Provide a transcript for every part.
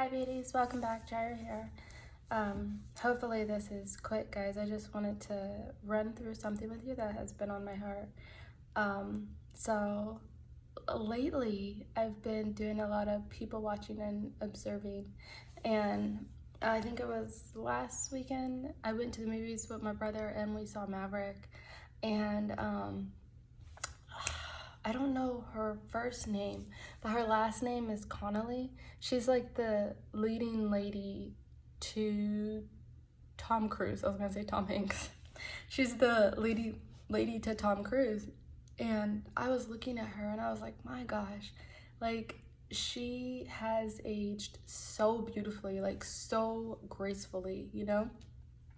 Hi beauties, welcome back. Jireh here. Hopefully this is quick, guys. I just wanted to run through something with you that has been on my heart. So lately I've been doing a lot of people watching and observing, and I think it was last weekend I went to the movies with my brother and we saw Maverick, and I don't know her first name, but her last name is Connolly. She's like the leading lady to Tom Cruise. I was gonna say Tom Hanks. She's the lady to Tom Cruise. And I was looking at her and I was like, my gosh, like she has aged so beautifully, like so gracefully, you know?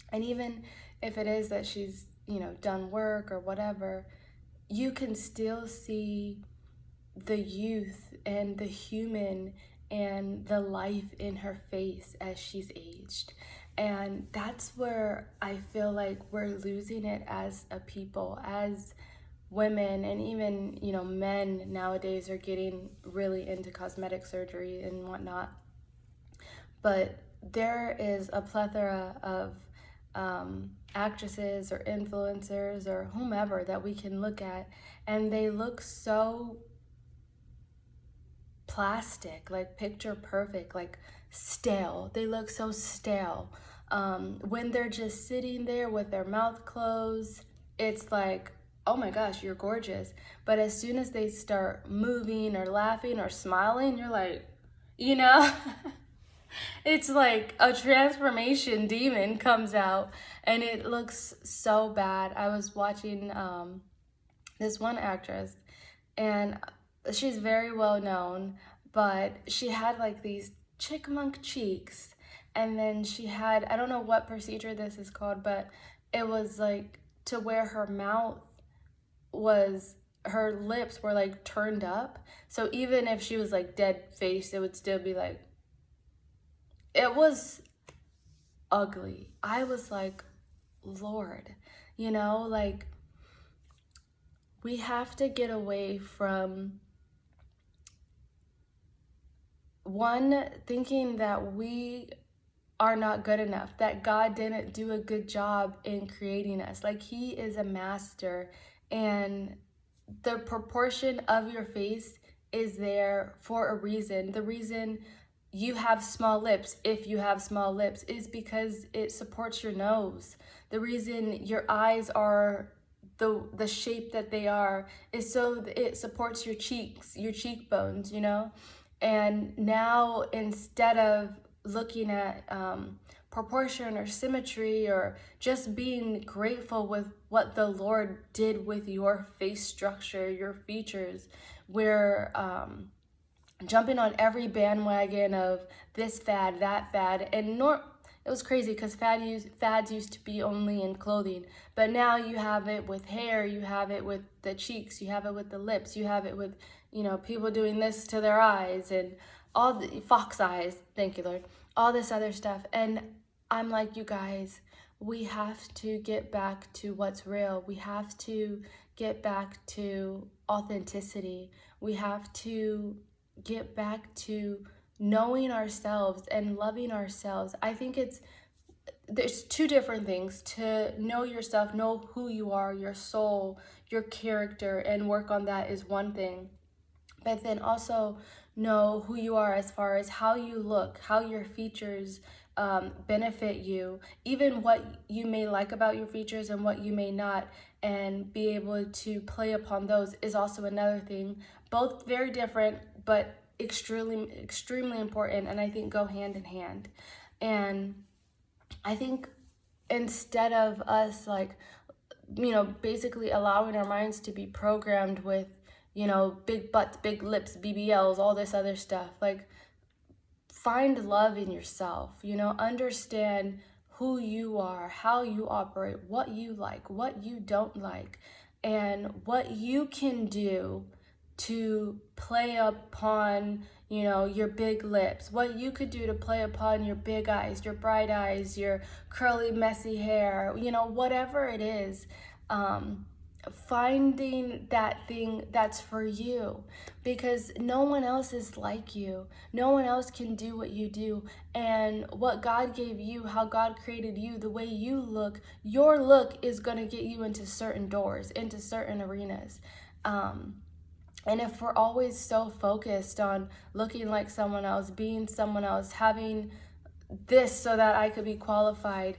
And even if it is that she's, done work or whatever, you can still see the youth and the human and the life in her face as she's aged. And that's where I feel like we're losing it as a people, as women, and even, men nowadays are getting really into cosmetic surgery and whatnot. But there is a plethora of actresses or influencers or whomever that we can look at, and they look so plastic, like picture perfect, like stale. They look so stale. When they're just sitting there with their mouth closed, it's like, oh my gosh, you're gorgeous. But as soon as they start moving or laughing or smiling, you're like, it's like a transformation demon comes out and it looks so bad. I was watching this one actress, and she's very well known, but she had like these chickmunk cheeks, and then she had, I don't know what procedure this is called, but it was like to where her mouth was, her lips were like turned up, so even if she was like dead faced, it would still be like, it was ugly. I was like, Lord, like we have to get away from one, thinking that we are not good enough, that God didn't do a good job in creating us. Like he is a master, and the proportion of your face is there for a reason. The reason you have small lips, if you have small lips, is because it supports your nose. The reason your eyes are the shape that they are is so it supports your cheeks, your cheekbones, And now instead of looking at proportion or symmetry or just being grateful with what the Lord did with your face structure, your features, we're jumping on every bandwagon of this fad, that fad, and it was crazy because fads used to be only in clothing, but now you have it with hair, you have it with the cheeks, you have it with the lips, you have it with, people doing this to their eyes and all the fox eyes, thank you Lord, all this other stuff. And I'm like, you guys, we have to get back to what's real. We have to get back to authenticity. We have to get back to knowing ourselves and loving ourselves. I think there's two different things: to know yourself, know who you are, your soul, your character, and work on that is one thing. But then also know who you are as far as how you look, how your features benefit you, even what you may like about your features and what you may not, and be able to play upon those is also another thing. Both very different, but extremely important, and I think go hand in hand. And I think instead of us like, basically allowing our minds to be programmed with, big butts, big lips, BBLs, all this other stuff, like find love in yourself, understand who you are, how you operate, what you like, what you don't like, and what you can do to play upon, your big lips, what you could do to play upon your big eyes, your bright eyes, your curly, messy hair, whatever it is. finding that thing that's for you, because no one else is like you. No one else can do what you do. And what God gave you, how God created you, the way you look, your look is going to get you into certain doors, into certain arenas. And if we're always so focused on looking like someone else, being someone else, having this so that I could be qualified,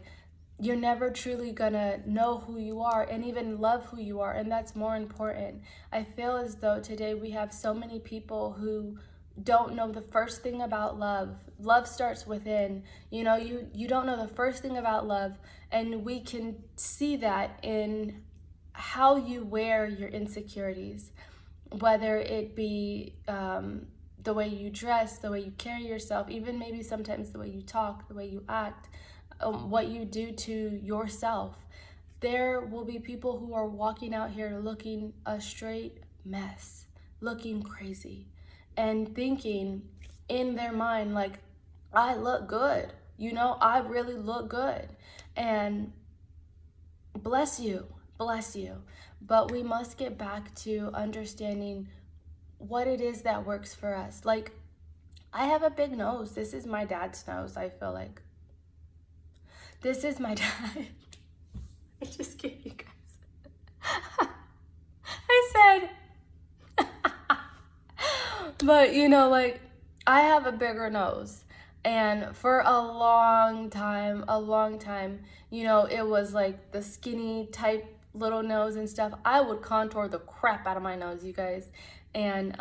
you're never truly gonna know who you are and even love who you are. And that's more important. I feel as though today we have so many people who don't know the first thing about love. Love starts within. You don't know the first thing about love, and we can see that in how you wear your insecurities, whether it be the way you dress, the way you carry yourself, even maybe sometimes the way you talk, the way you act, what you do to yourself. There will be people who are walking out here looking a straight mess, looking crazy, and thinking in their mind, like, I look good. I really look good. And bless you, bless you. But we must get back to understanding what it is that works for us. Like, I have a big nose. This is my dad's nose, I feel like. This is my dad. I just kidding, you guys. I said, but like, I have a bigger nose. And for a long time, it was like the skinny type little nose and stuff. I would contour the crap out of my nose, you guys. And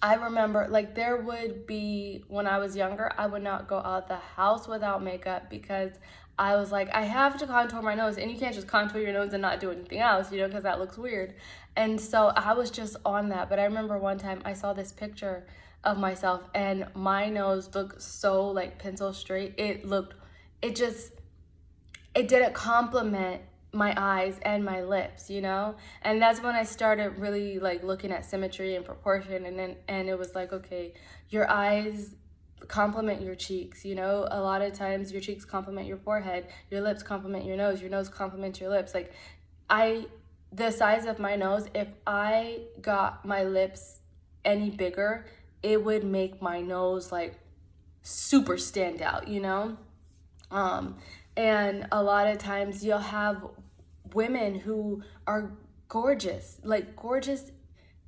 I remember, like, there would be, when I was younger, I would not go out the house without makeup, because I was like, I have to contour my nose, and you can't just contour your nose and not do anything else, because that looks weird. And so I was just on that. But I remember one time I saw this picture of myself, and my nose looked so like pencil straight. It didn't complement my eyes and my lips, and that's when I started really like looking at symmetry and proportion. And it was like, okay, your eyes complement your cheeks. A lot of times your cheeks complement your forehead, your lips complement your nose complements your lips. Like, the size of my nose, if I got my lips any bigger, it would make my nose like super stand out, and a lot of times you'll have women who are gorgeous, like gorgeous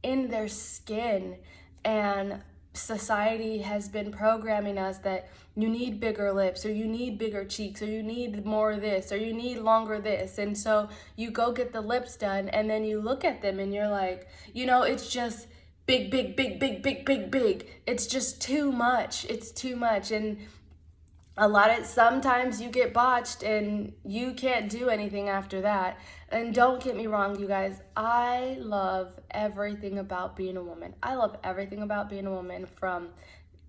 in their skin, and society has been programming us that you need bigger lips, or you need bigger cheeks, or you need more of this, or you need longer this. And so you go get the lips done, and then you look at them and you're like, it's just big, big, big, big, big, big, big. It's just too much. It's too much. And sometimes you get botched and you can't do anything after that. And don't get me wrong, you guys, I love everything about being a woman. I love everything about being a woman, from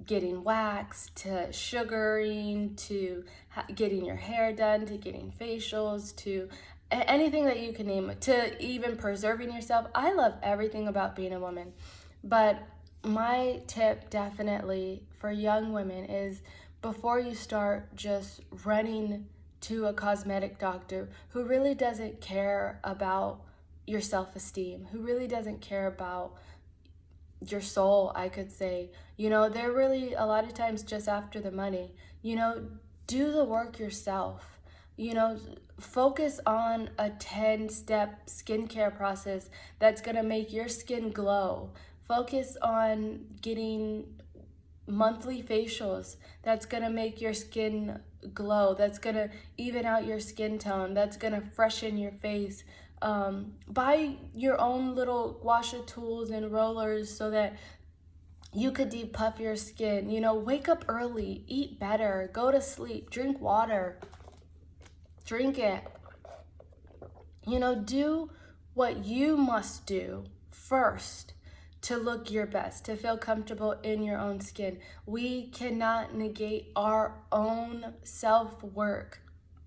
getting waxed to sugaring to getting your hair done to getting facials to anything that you can name, to even preserving yourself. I love everything about being a woman. But my tip definitely for young women is, before you start just running to a cosmetic doctor who really doesn't care about your self-esteem, who really doesn't care about your soul, I could say, they're really a lot of times just after the money. Do the work yourself. Focus on a 10-step skincare process that's going to make your skin glow. Focus on getting monthly facials that's gonna make your skin glow, that's gonna even out your skin tone, that's gonna freshen your face. Buy your own little gua sha tools and rollers so that you could depuff your skin. Wake up early, eat better, go to sleep, drink water, drink it. Do what you must do first to look your best, to feel comfortable in your own skin. We cannot negate our own self-work.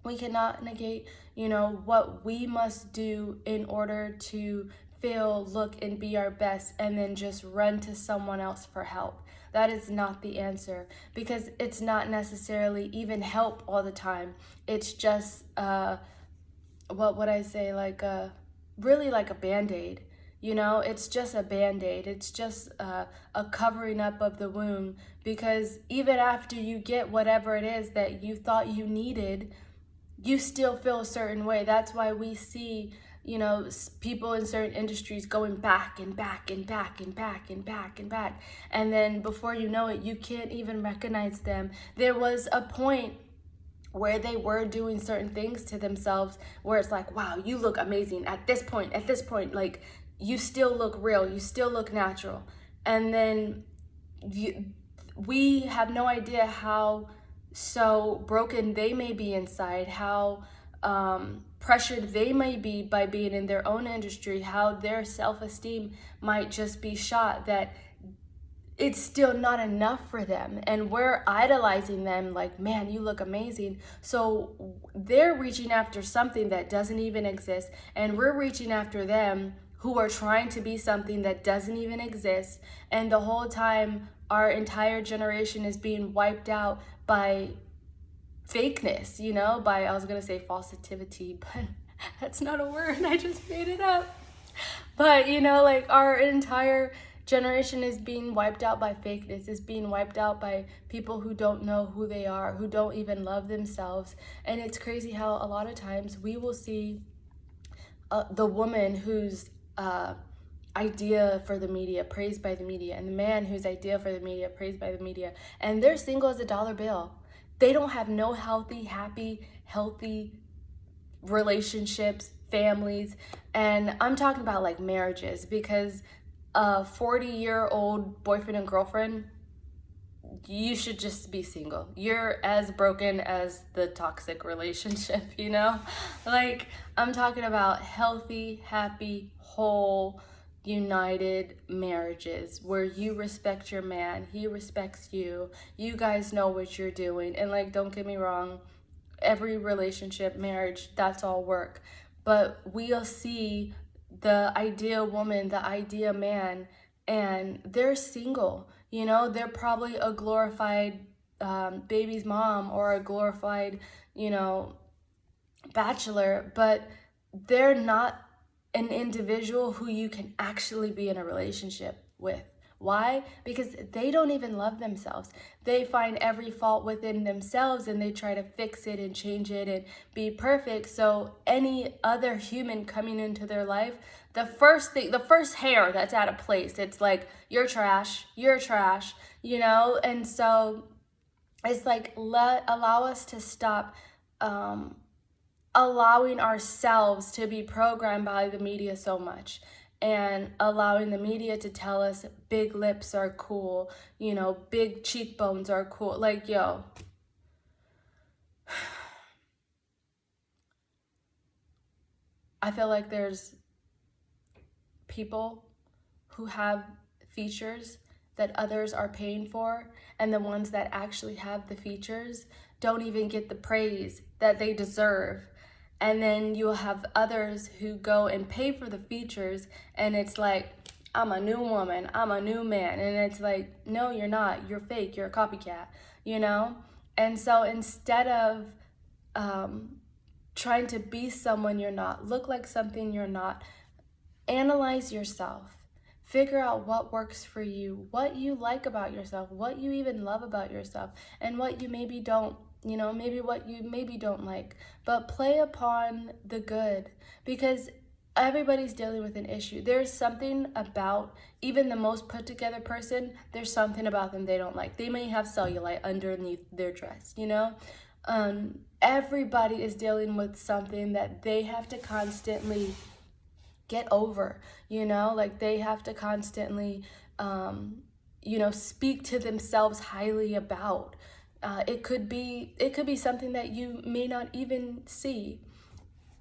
We cannot negate, what we must do in order to feel, look, and be our best, and then just run to someone else for help. That is not the answer, because it's not necessarily even help all the time. It's just, what would I say, like really like a band-aid. You know, it's just a band-aid. It's just a covering up of the wound, because even after you get whatever it is that you thought you needed, you still feel a certain way. That's why we see, you know, people in certain industries going back and back and back and back and back and back. And then before you know it, you can't even recognize them. There was a point where they were doing certain things to themselves where it's like, wow, you look amazing at this point, like you still look real, you still look natural. And then we have no idea how so broken they may be inside, how pressured they may be by being in their own industry, how their self-esteem might just be shot, that it's still not enough for them. And we're idolizing them like, man, you look amazing. So they're reaching after something that doesn't even exist. And we're reaching after them, who are trying to be something that doesn't even exist. And the whole time, our entire generation is being wiped out by fakeness, you know, by, I was going to say falsitivity, but that's not a word. I just made it up. But, you know, like our entire generation is being wiped out by fakeness, is being wiped out by people who don't know who they are, who don't even love themselves. And it's crazy how a lot of times we will see the woman whose idea for the media praised by the media, and the man whose idea for the media praised by the media, and they're single as a dollar bill. They don't have no healthy relationships, families. And I'm talking about like marriages, because a 40-year-old boyfriend and girlfriend, you should just be single. You're as broken as the toxic relationship, you know? Like, I'm talking about healthy, happy, whole, united marriages where you respect your man, he respects you, you guys know what you're doing. And like, don't get me wrong, every relationship, marriage, that's all work. But we'll see the ideal woman, the ideal man, and they're single. You know, they're probably a glorified baby's mom, or a glorified, you know, bachelor, but they're not an individual who you can actually be in a relationship with. Why? Because they don't even love themselves. They find every fault within themselves and they try to fix it and change it and be perfect. So any other human coming into their life, the first hair that's out of place, it's like, you're trash, you know? And so it's like, allow us to stop allowing ourselves to be programmed by the media so much, and allowing the media to tell us big lips are cool, you know, big cheekbones are cool. Like, yo, I feel like there's people who have features that others are paying for, and the ones that actually have the features don't even get the praise that they deserve. And then you'll have others who go and pay for the features, and it's like, I'm a new woman, I'm a new man. And it's like, no, you're not. You're fake. You're a copycat, you know? And so instead of trying to be someone you're not, look like something you're not, analyze yourself. Figure out what works for you, what you like about yourself, what you even love about yourself, and what you maybe don't, you know, maybe what you maybe don't like. But play upon the good, because everybody's dealing with an issue. There's something about even the most put together person, there's something about them they don't like. They may have cellulite underneath their dress, you know? Everybody is dealing with something that they have to constantly get over, you know? Like, they have to constantly you know, speak to themselves highly about. It could be something that you may not even see.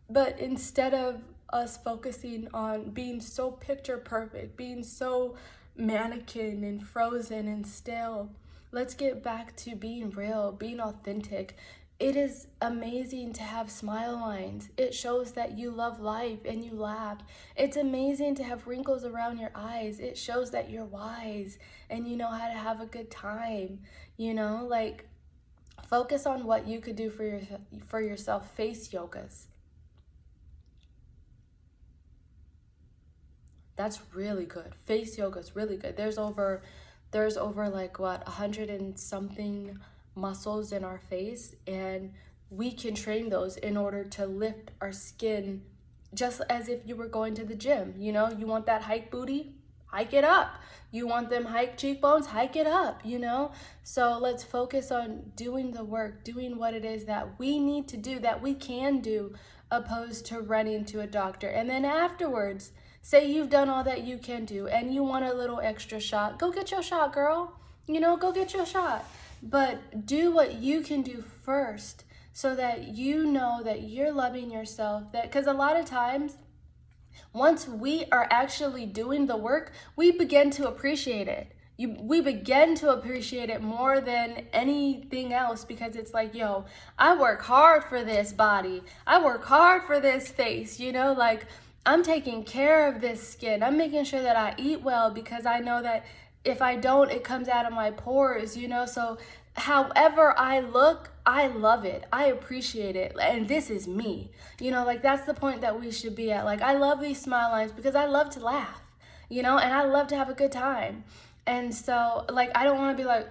But instead of us focusing on being so picture perfect, being so mannequin and frozen and stale, let's get back to being real, being authentic. It is amazing to have smile lines. It shows that you love life and you laugh. It's amazing to have wrinkles around your eyes. It shows that you're wise and you know how to have a good time. You know, like, focus on what you could do for yourself. Face yogas. That's really good. Face yoga is really good. There's over like what, 100 and something muscles in our face, and we can train those in order to lift our skin, just as if you were going to the gym. You know, you want that hike booty, hike it up. You want them hike cheekbones, hike it up, you know? So let's focus on doing the work, doing what it is that we need to do, that we can do, opposed to running to a doctor. And then afterwards, say you've done all that you can do and you want a little extra shot, go get your shot, girl. You know, go get your shot. But do what you can do first, so that you know that you're loving yourself. That, because a lot of times, once we are actually doing the work, we begin to appreciate it. We begin to appreciate it more than anything else, because it's like, yo, I work hard for this body. I work hard for this face, you know, like I'm taking care of this skin. I'm making sure that I eat well, because I know that if I don't, it comes out of my pores, you know? So however I look, I love it. I appreciate it. And this is me. You know, like that's the point that we should be at. Like, I love these smile lines because I love to laugh, you know, and I love to have a good time. And so, like, I don't want to be like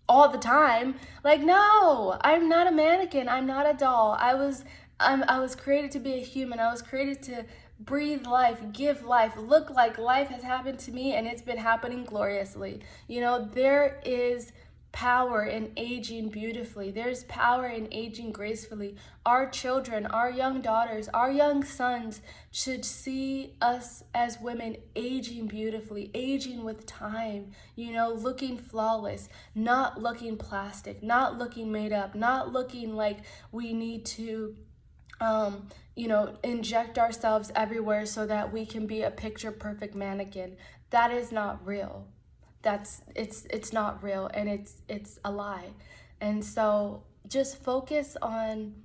all the time. Like, no, I'm not a mannequin. I'm not a doll. I was created to be a human. I was created to breathe life, give life, look like life has happened to me, and it's been happening gloriously. You know, there is power in aging beautifully. There's power in aging gracefully. Our children, our young daughters, our young sons should see us as women aging beautifully, aging with time, you know, looking flawless, not looking plastic, not looking made up, not looking like we need to you know, inject ourselves everywhere so that we can be a picture perfect mannequin. That is not real. It's not real, and it's a lie. And so just focus on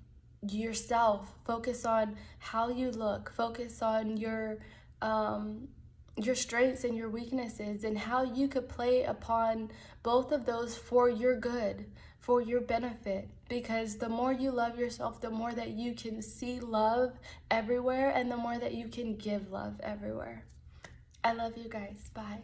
yourself. Focus on how you look. Focus on your strengths and your weaknesses, and how you could play upon both of those for your good, for your benefit. Because the more you love yourself, the more that you can see love everywhere, and the more that you can give love everywhere. I love you guys. Bye.